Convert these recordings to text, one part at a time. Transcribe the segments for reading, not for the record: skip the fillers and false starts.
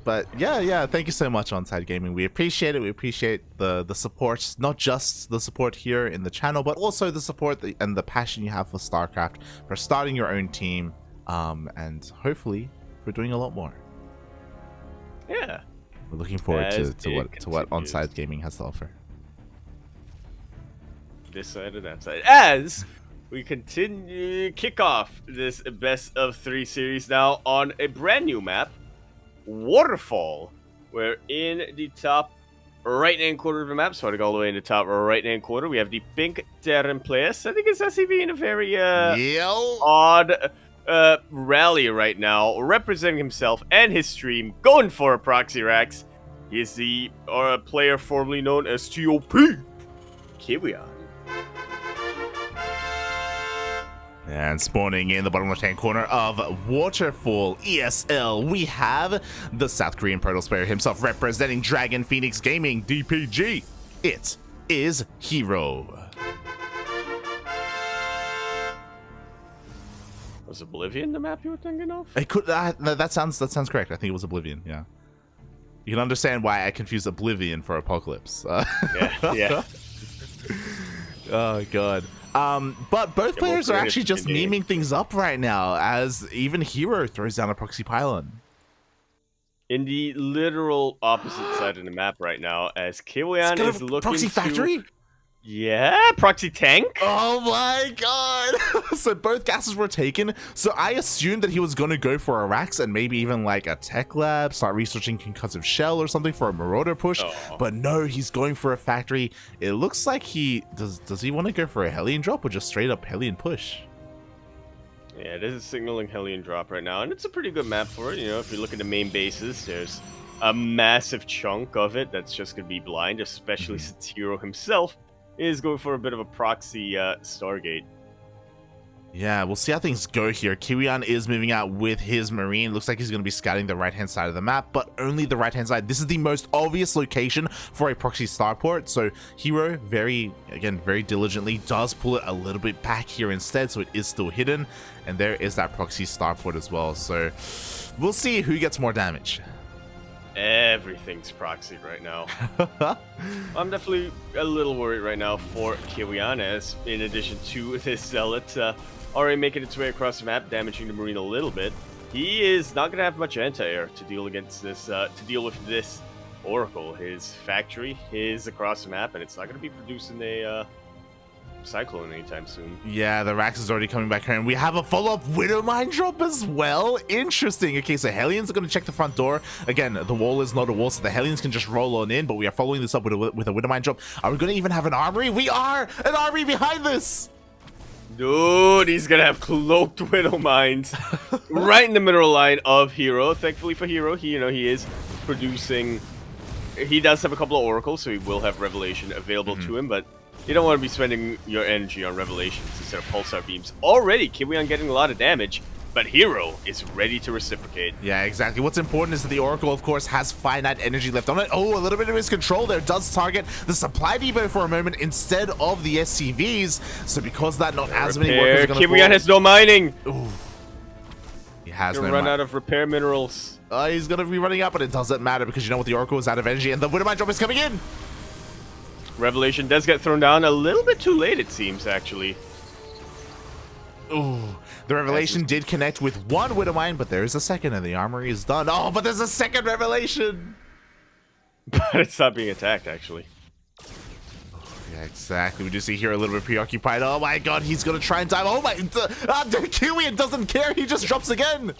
But yeah, thank you so much, Onside Gaming. We appreciate it. We appreciate the support, not just the support here in the channel, but also the support and the passion you have for StarCraft, for starting your own team, and hopefully for doing a lot more. Yeah. We're looking forward to what Onside Gaming has to offer. This side and that side. As we continue kick off this best of 3 series now on a brand new map, Waterfall. We're in the top right-hand corner of the map, starting all the way in the top right-hand corner. We have the pink Terran players. I think it's SCV in a very odd rally right now, representing himself and his stream, going for a proxy Rax. He is the player formerly known as TOP, Kiwian. And spawning in the bottom left-hand corner of Waterfall ESL, we have the South Korean Protoss player himself, representing Dragon Phoenix Gaming DPG. It is herO. Was Oblivion the map you were thinking of? It could. That sounds correct. I think it was Oblivion. Yeah. You can understand why I confused Oblivion for Apocalypse. Yeah. Oh god. But both players are actually just memeing things up right now, as even herO throws down a proxy pylon. In the literal opposite side of the map right now, as Kiwian is looking proxy factory? Yeah, proxy tank. Oh my god! So both gases were taken. So I assumed that he was going to go for a Rax and maybe even like a tech lab, start researching concussive shell or something for a Marauder push. Oh. But no, he's going for a factory. It looks like he does he want to go for a Hellion drop or just straight up Hellion push? Yeah, it is signaling Hellion drop right now, and it's a pretty good map for it. You know, if you look at the main bases, there's a massive chunk of it that's just going to be blind, especially since herO himself is going for a bit of a proxy Stargate. Yeah, we'll see how things go here. Kiwian is moving out with his Marine. Looks like he's going to be scouting the right-hand side of the map, but only the right-hand side. This is the most obvious location for a proxy starport, so herO very diligently does pull it a little bit back here instead, so it is still hidden, and there is that proxy starport as well. So we'll see who gets more damage. Everything's proxied right now. I'm definitely a little worried right now for Kiwian, as in addition to this Zealot already making its way across the map, damaging the Marine a little bit, he is not going to have much anti-air to deal against this, to deal with this Oracle. His factory is across the map, and it's not going to be producing a Cyclone anytime soon. Yeah, the Rax is already coming back here, and we have a follow-up Widowmine drop as well. Interesting. Okay, so Hellions are going to check the front door. Again, the wall is not a wall, so the Hellions can just roll on in, but we are following this up with a Widowmine drop. Are we going to even have an armory? We are! An armory behind this! Dude, he's going to have cloaked Widowmines right in the middle line of herO. Thankfully for herO, he is producing... He does have a couple of Oracles, so he will have Revelation available to him, but you don't want to be spending your energy on Revelations instead of Pulsar Beams. Already, Kiwian getting a lot of damage, but herO is ready to reciprocate. Yeah, exactly. What's important is that the Oracle, of course, has finite energy left on it. Oh, a little bit of his control there does target the supply depot for a moment instead of the SCVs. So because that, not as many workers are going to Kiwian has no mining. Ooh. He has no run out of repair minerals. He's going to be running out, but it doesn't matter because you know what? The Oracle is out of energy, and the Widowmine drop is coming in. Revelation does get thrown down a little bit too late, it seems, actually. Ooh, the Revelation did connect with one Widowmine, but there is a second, and the armory is done. Oh, but there's a second Revelation! But it's not being attacked, actually. Yeah, exactly. We just see here a little bit preoccupied. Oh my god, he's gonna try and dive. Oh my... Kiwian doesn't care, he just drops again!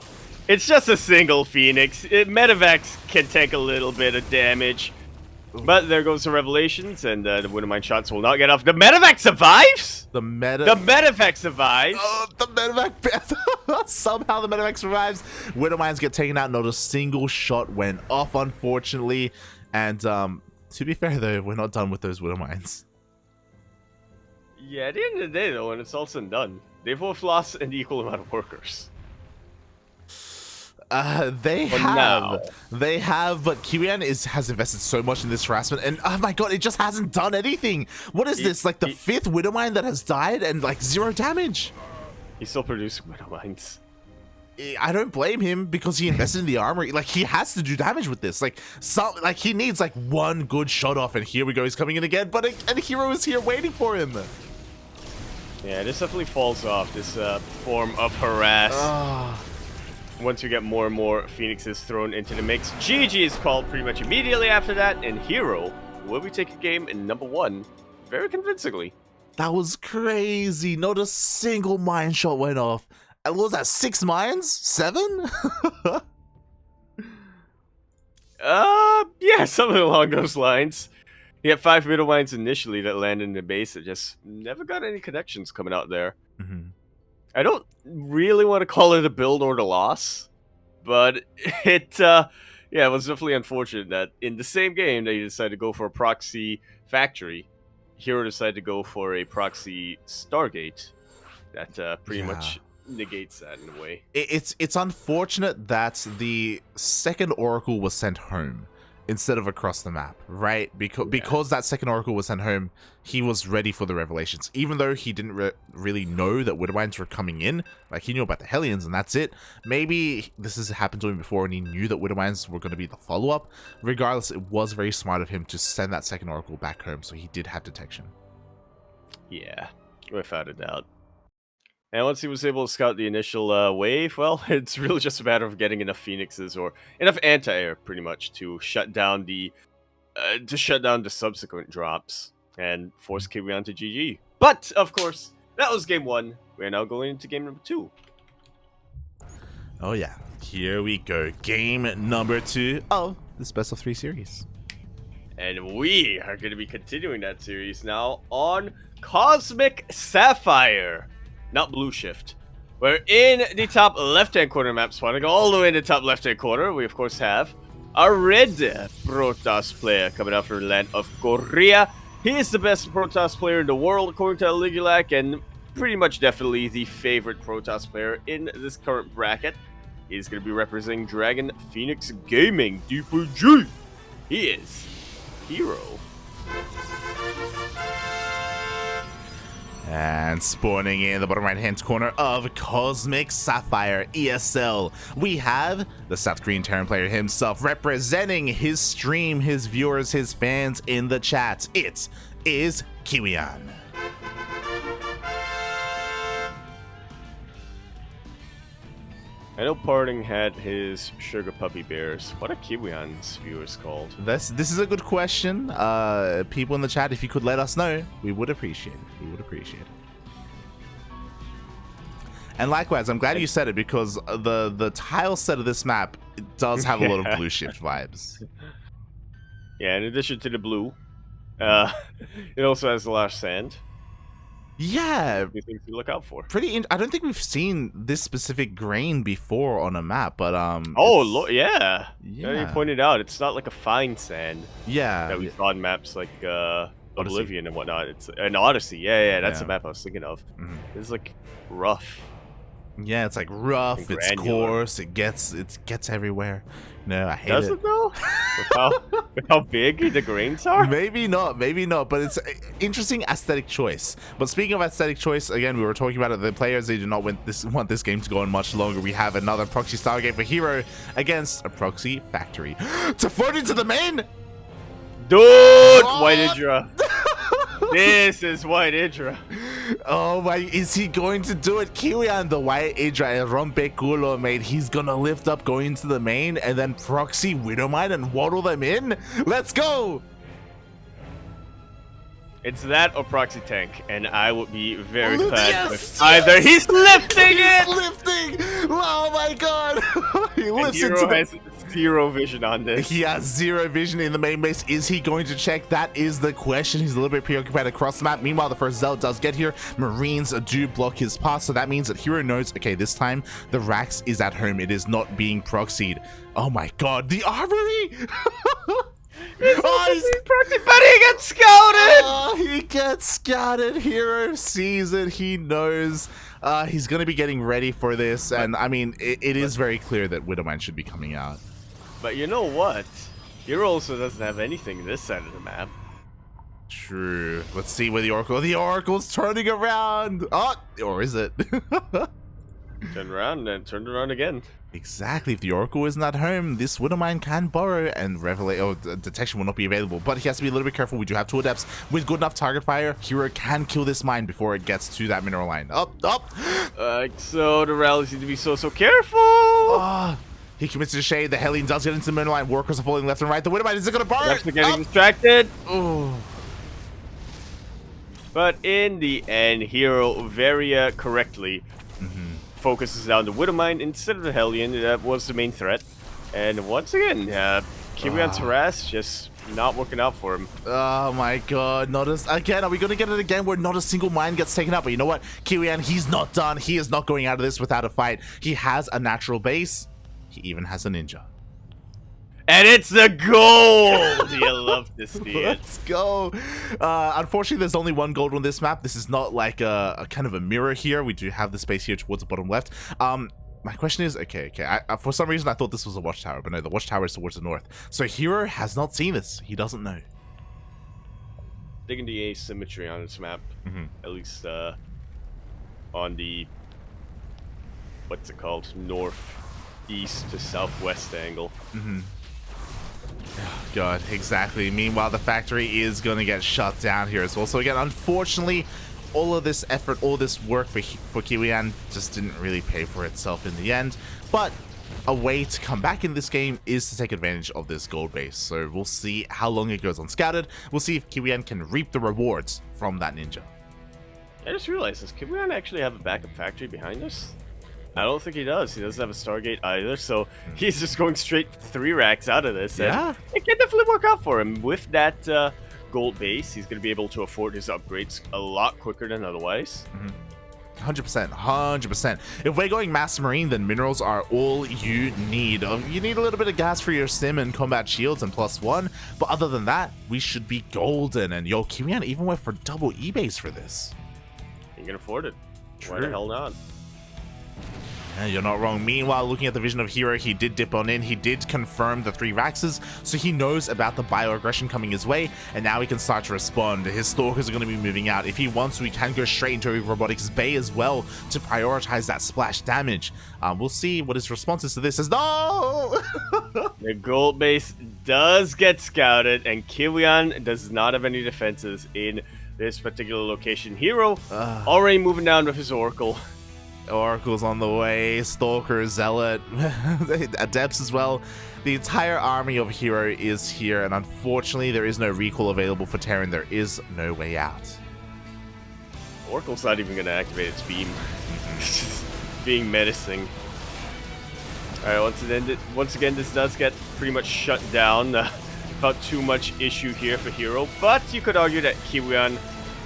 It's just a single Phoenix. Medivacs can take a little bit of damage. But there goes the Revelations, and the Widowmine shots will not get off. The Medivac survives? The Medivac survives? Oh, the Medivac... Somehow the Medivac survives. Widowmines get taken out. Not a single shot went off, unfortunately. And to be fair, though, we're not done with those Widowmines. Yeah, at the end of the day, though, when it's all said and done, they've both lost an equal amount of workers. They have, but Kiwian has invested so much in this harassment, and oh my god, it just hasn't done anything. What is this, like the fifth Widowmine that has died and like 0 damage? He's still producing Widowmines. I don't blame him because he invested in the armory. Like, he has to do damage with this. Like, he needs like one good shot off, and here we go. He's coming in again, but and herO is here waiting for him. Yeah, this definitely falls off, this form of harass. Once you get more and more Phoenixes thrown into the mix. GG is called pretty much immediately after that, and herO will be taking game in number 1 very convincingly. That was crazy. Not a single mine shot went off. And what was that, 6 mines? 7? Yeah, something along those lines. He had 5 middle mines initially that landed in the base that just never got any connections coming out there. I don't really want to call it a build or the loss, but it was definitely unfortunate that in the same game they decided to go for a proxy factory. herO decided to go for a proxy Stargate. That pretty much negates that in a way. It's unfortunate that the second Oracle was sent home instead of across the map, right? Because that second Oracle was sent home, he was ready for the revelations. Even though he didn't really know that Widowmines were coming in, like he knew about the Hellions and that's it. Maybe this has happened to him before and he knew that Widowmines were going to be the follow-up. Regardless, it was very smart of him to send that second Oracle back home, so he did have detection. Yeah, without a doubt. And once he was able to scout the initial wave, well, it's really just a matter of getting enough Phoenixes or enough anti-air, pretty much, to shut down the subsequent drops and force Kiwian to GG. But of course, that was game 1. We're now going into game number 2. Oh yeah, here we go. Game number 2 of this best of 3 series. And we are going to be continuing that series now on Cosmic Sapphire. Not Blue Shift. We're in the top left-hand corner map, spawning all the way in the top left-hand corner. We, of course, have a red Protoss player coming out from the land of Korea. He is the best Protoss player in the world, according to Ligulac, and pretty much definitely the favorite Protoss player in this current bracket. He's going to be representing Dragon Phoenix Gaming, DPG. He is herO. And spawning in the bottom right-hand corner of Cosmic Sapphire ESL, we have the South Korean Terran player himself representing his stream, his viewers, his fans in the chat. It is Kiwian. I know Parting had his Sugar Puppy Bears. What are Kiwian's viewers called? This is a good question. People in the chat, if you could let us know, we would appreciate it. We would appreciate it. And likewise, I'm glad you said it because the tile set of this map does have a lot of Blue Shift vibes. Yeah, in addition to the blue, it also has a lot of sand. Yeah, Things to look out for. I don't think we've seen this specific grain before on a map, but Oh, yeah. Yeah. You pointed out it's not like a fine sand. Yeah. That we saw on maps like Oblivion and whatnot. It's an Odyssey. Yeah, that's the map I was thinking of. It's like rough. Yeah, it's like rough. And It's granular. coarse. It gets everywhere. No, I hate Does it though? with how big the grains are? Maybe not, but it's an interesting aesthetic choice. But speaking of aesthetic choice, again, we were talking about it. The players, they do not want this game to go on much longer. We have another proxy style game for herO against a proxy factory. To float into the main, Dude, White Hydra. This is White Hydra. oh my, is he going to do it? Kiwian, the White Hydra, El Rompeculo, mate. He's gonna lift up going into the main and then proxy Widowmine and waddle them in. Let's go. It's that or Proxy Tank, and I would be very glad Yes, with either. He's lifting He's it! lifting. Oh my god. He And lifts herO into the has zero vision on this. He has zero vision in the main base. Is he going to check? That is the question. He's a little bit preoccupied across the map. Meanwhile, the first Zealot does get here. Marines do block his path, so that means that herO knows, okay, this time the Rax is at home. It is not being proxied. Oh my god, the Armory! He's proxy, but he gets scouted! Oh, he gets scouted. herO sees it. He knows. He's going to be getting ready for this. And I mean, it is very clear that Widowmine should be coming out. But you know what? herO also doesn't have anything this side of the map. True. Let's see where the Oracle's turning around. Oh, or is it? Turned around and then turned around again. Exactly. If the Oracle isn't at home, this Widowmine can borrow and detection will not be available. But he has to be a little bit careful. We do have 2 adepts with good enough target fire. herO can kill this mine before it gets to that mineral line. Up. So the rallies need to be so careful. He commits to the shade. The Hellion does get into the mineral line. Workers are falling left and right. The Widowmine is going to burn. Actually getting distracted. But in the end, herO very correctly focuses down the Widowmine instead of the Hellion. That was the main threat. And once again, Kiwian's harass just not working out for him. Oh my god, again, are we going to get it again where not a single mine gets taken out? But you know what? Kiwian, he's not done. He is not going out of this without a fight. He has a natural base. He even has a ninja. And it's the gold! You love to see it. Let's go. Unfortunately, there's only 1 gold on this map. This is not like a kind of a mirror here. We do have the space here towards the bottom left. My question is, okay. For some reason, I thought this was a watchtower, but no, the watchtower is towards the north. So herO has not seen this. He doesn't know. Digging the asymmetry on this map, at least on the, what's it called, northeast to southwest angle. God, exactly. Meanwhile, the factory is going to get shut down here as well. So again, unfortunately, all of this effort, all this work for Kiwian just didn't really pay for itself in the end. But a way to come back in this game is to take advantage of this gold base. So we'll see how long it goes unscouted. We'll see if Kiwian can reap the rewards from that ninja. I just realized this. Kiwian actually have a backup factory behind us? I don't think he does. He doesn't have a Stargate either, so he's just going straight 3 racks out of this. Yeah. And it can definitely work out for him. With that gold base, he's going to be able to afford his upgrades a lot quicker than otherwise. 100%. If we're going Master Marine, then minerals are all you need. You need a little bit of gas for your sim and combat shields and +1, but other than that, we should be golden. And yo, Kiwian even went for double E-base for this. You can afford it. True. Why the hell not? Yeah, you're not wrong. Meanwhile, looking at the vision of herO, he did dip on in. He did confirm the 3 Raxes, so he knows about the bioaggression coming his way, and now he can start to respond. His Stalkers are going to be moving out. If he wants to, he can go straight into Robotics Bay as well to prioritize that splash damage. We'll see what his response is to this. No! The gold base does get scouted, and Kiwian does not have any defenses in this particular location. herO already moving down with his Oracle. Oracle's on the way, Stalker, Zealot, Adepts as well. The entire army of herO is here, and unfortunately there is no recall available for Terran. There is no way out. Oracle's not even going to activate its beam. It's just being menacing. Alright, once again, this does get pretty much shut down. Without too much issue here for herO, but you could argue that Kiwian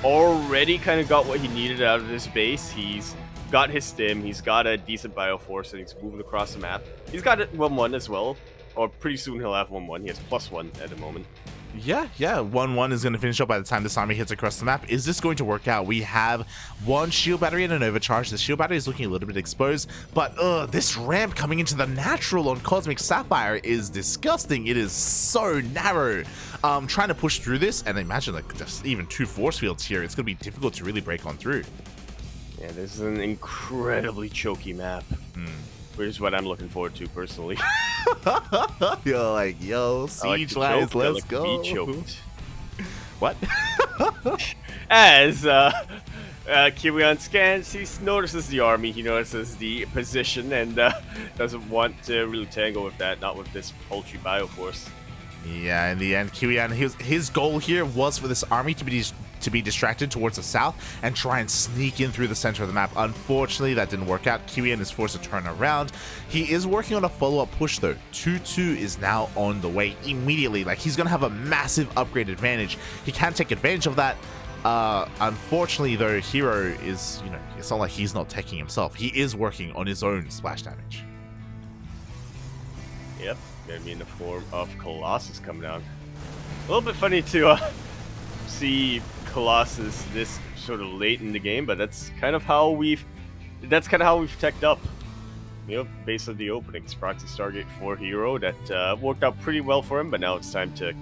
already kind of got what he needed out of this base. He's got his stim, he's got a decent bioforce, and he's moving across the map. He's got it 1-1 as well, or pretty soon he'll have 1-1. He has +1 at the moment. Yeah, 1-1 is going to finish up by the time this army hits across the map. Is this going to work out? We have 1 shield battery and an overcharge. The shield battery is looking a little bit exposed, but this ramp coming into the natural on Cosmic Sapphire is disgusting. It is so narrow. Trying to push through this, and imagine like just even 2 force fields here, it's going to be difficult to really break on through. Yeah, this is an incredibly choky map, which is what I'm looking forward to personally. You're like, yo, siege lines, let's go. Be choked. What? As Kiwian scans, he notices the army, he notices the position, and doesn't want to really tangle with that, not with this paltry bioforce. Yeah, in the end, Kiwian, his goal here was for this army to be distracted towards the south and try and sneak in through the center of the map. Unfortunately, that didn't work out. Kiwian is forced to turn around. He is working on a follow-up push, though. 2-2 is now on the way immediately. Like, he's going to have a massive upgrade advantage. He can take advantage of that. Unfortunately, though, herO is, it's not like he's not teching himself. He is working on his own splash damage. Yep, gonna be in the form of Colossus coming down. A little bit funny to see Colossus this sort of late in the game, but that's kind of how we've teched up. Based on the openings, proxy Stargate for herO that worked out pretty well for him, but now it's time to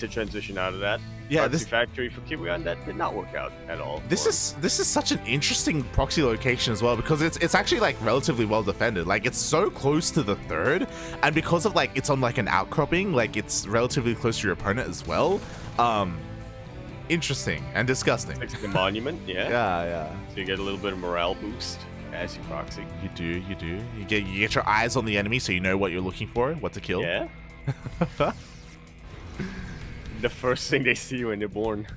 transition out of that. Yeah, proxy factory for Kiwian, that did not work out at all. This is such an interesting proxy location as well, because it's actually like relatively well defended. Like it's so close to the third, and because of like it's on like an outcropping, like it's relatively close to your opponent as well. Interesting and disgusting. It's the monument, yeah. Yeah. So you get a little bit of morale boost as you proxy. You do. You get your eyes on the enemy, so you know what you're looking for, what to kill. Yeah. The first thing they see when they're born.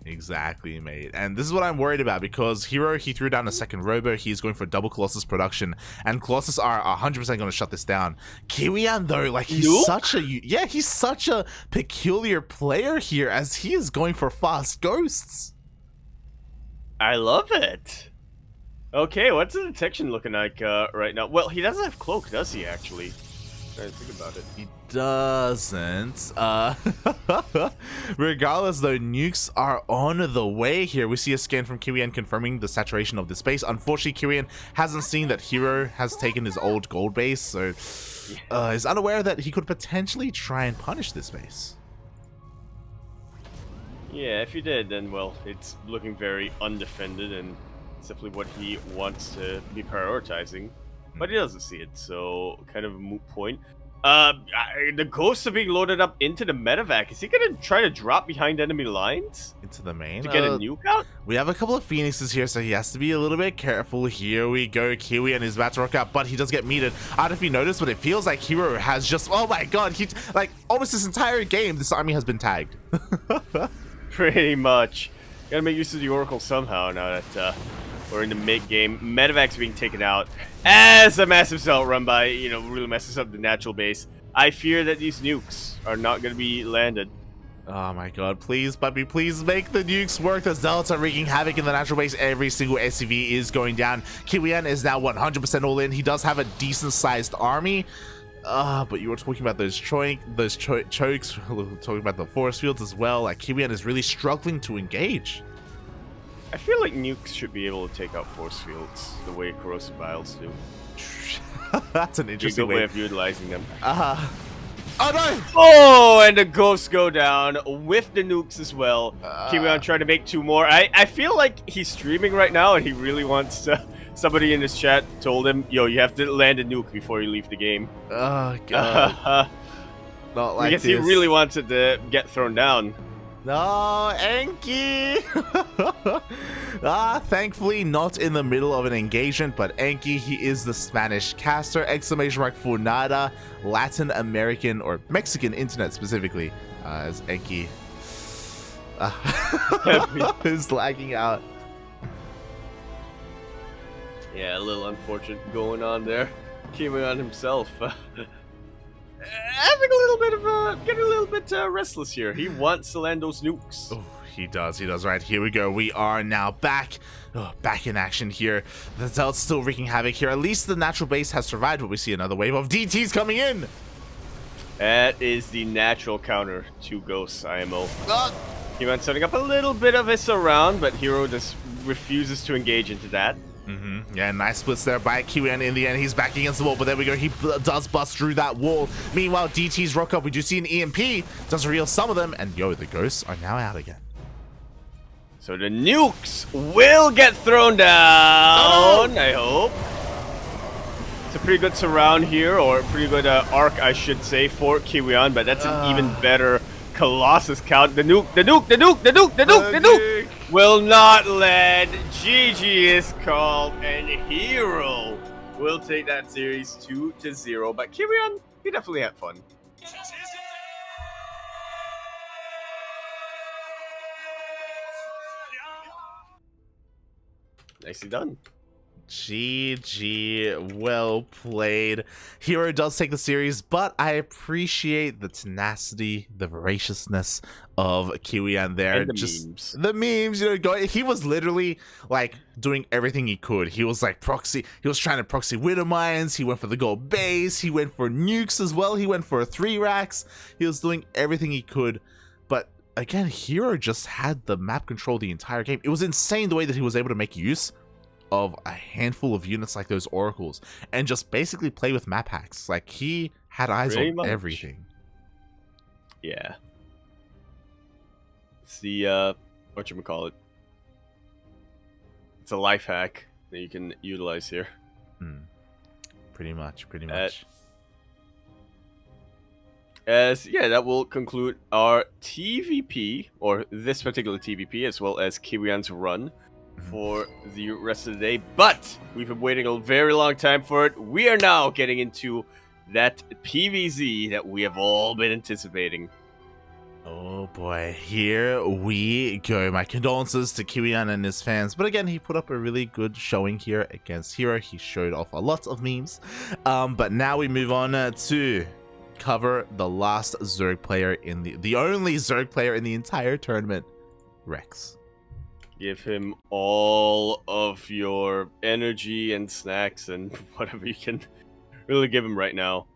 Exactly, mate. And this is what I'm worried about, because herO, he threw down a second robo. He's going for double Colossus production, and Colossus are 100% going to shut this down. Kiwian, though, like he's such a peculiar player here, as he is going for fast ghosts. I love it. Okay, what's the detection looking like right now? Well, he doesn't have cloak, does he, actually? I'm trying to think about it. He doesn't. Regardless, though, nukes are on the way here. We see a scan from Kiwian confirming the saturation of the space. Unfortunately, Kiwian hasn't seen that herO has taken his old gold base, so is unaware that he could potentially try and punish this base. Yeah, if he did, then, well, it's looking very undefended, and it's definitely what he wants to be prioritizing. But he doesn't see it, so kind of a moot point. The ghosts are being loaded up into the medevac. Is he gonna try to drop behind enemy lines? Into the main? To get a nuke out? We have a couple of Phoenixes here, so he has to be a little bit careful. Here we go. Kiwian is about to rock out, but he does get meted. I don't know if you noticed, but it feels like herO has just... Oh my god, he... Like, almost this entire game, this army has been tagged. Pretty much. Gotta make use of the Oracle somehow now that... we're in the mid-game. Medevac's being taken out as a massive cell run by, really messes up the natural base. I fear that these nukes are not going to be landed. Oh my god, please, puppy, please make the nukes work. The Zealots are wreaking havoc in the natural base. Every single SCV is going down. Kiwian is now 100% all in. He does have a decent-sized army. But you were talking about those chokes. We're talking about the forest fields as well. Like, Kiwian is really struggling to engage. I feel like nukes should be able to take out force fields the way corrosive vials do. That's an interesting way of utilizing them. Oh no! Oh, and the ghosts go down with the nukes as well. Kiwian trying to make 2 more. I feel like he's streaming right now and he really wants to... Somebody in his chat told him, yo, you have to land a nuke before you leave the game. Oh god. Not like because this. He really wants it to get thrown down. No, Enki! Thankfully not in the middle of an engagement, but Enki, he is the Spanish caster, ! For nada, Latin American, or Mexican internet specifically, as Enki is lagging out. Yeah, a little unfortunate going on there. Kiwian himself. Having a little bit of getting a little bit restless here. He wants to land those nukes. Oh, he does. Right, here we go. We are now back in action here. The Zealot's still wreaking havoc here. At least the natural base has survived, but we see another wave of DTs coming in. That is the natural counter to Ghosts IMO. Kiwian setting up a little bit of a surround, but herO just refuses to engage into that. Yeah, nice splits there by Kiwian. In the end, he's back against the wall, but there we go. He does bust through that wall. Meanwhile, DT's rock up. We do see an EMP. Does reveal some of them, and the ghosts are now out again. So the nukes will get thrown down, I hope. It's a pretty good surround here, or a pretty good arc, I should say, for Kiwian, but that's an even better Colossus count. The nuke will not land. GG is called, and herO will take that series 2-0. But Kiwian, he definitely had fun. Nicely done. GG, well played. herO does take the series, but I appreciate the tenacity, the voraciousness of Kiwian there. And the memes, he was literally like doing everything he could. He was like he was trying to proxy widow mines, he went for the gold base, he went for nukes as well, he went for 3 racks, he was doing everything he could. But again, herO just had the map control the entire game. It was insane the way that he was able to make use of a handful of units like those oracles and just basically play with map hacks. Like, he had eyes on everything. Yeah. It's the whatchamacallit. It's a life hack that you can utilize here. Pretty much. Yeah, that will conclude our TVP, or this particular TVP, as well as Kiwian's run for the rest of the day. But we've been waiting a very long time for it. We are now getting into that PvZ that we have all been anticipating. Oh boy, here we go. My condolences to Kiwian and his fans. But again, he put up a really good showing here against herO. He showed off a lot of memes. But now we move on to cover the last Zerg player in the only Zerg player in the entire tournament, Rex. Give him all of your energy and snacks and whatever you can really give him right now.